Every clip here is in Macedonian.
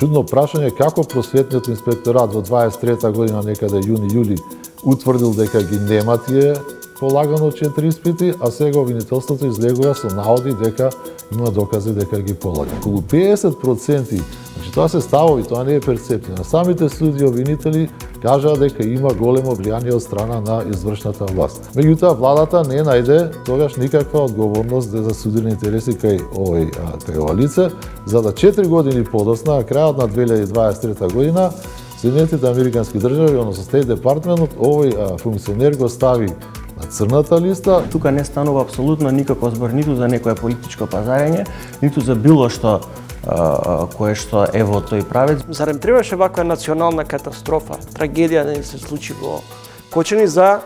чудно прашање како просветниот инспекторат во 23 година некаде јуни-јули утврдил дека ги нема тие полагано 4 испити, а сега обвинителството излегува со наоди дека има докази дека ги полага. Околу 50%, значи тоа се ставови, тоа не е перцепција. На самите суди обвинители кажаа дека има големо влијание од страна на извршната власт. Меѓутоа, владата не најде тогаш никаква одговорност за судени интереси кај ова лице, за да 4 години подосна, на крајот на 2023 година, Соединетите Американски држави, односно Стейт Департментот, овој функционер го стави на црната листа. Тука не станува апсолутно никаков збор ниту за некое политичко пазарење, ниту за било што кое што е во тој правец. Зарем требаше ваква национална катастрофа, трагедија да се случи во Кочани за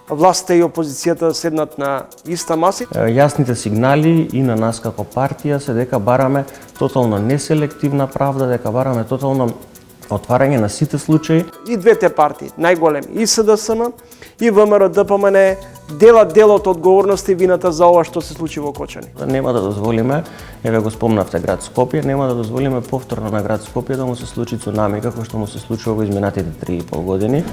власта и опозицијата да седнат на иста маса? Јасните сигнали и на нас како партија се дека бараме тотално неселективна правда, дека бараме тотално отварање на сите случаи. И двете партии, најголеми, и СДСМ, и ВМРО ДПМН, делат дел од одговорноста и вината за ова што се случи во Кочани. Нема да дозволиме, еве го спомнавте град Скопје, нема да дозволиме повторно на град Скопје да му се случи цунами како што му се случува во изминатите 3,5 години.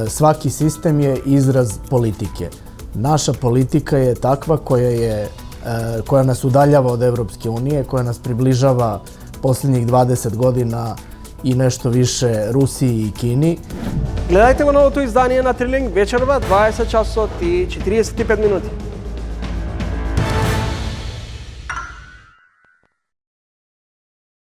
Сваки систем е израз политике. Наша политика е таква која нас удаљава од Европска унија, која нас приближава последних 20 година и нешто више Русија и Кини. Гледајте го новото издание на Трилинг вечерва 20 часот и 45 минути.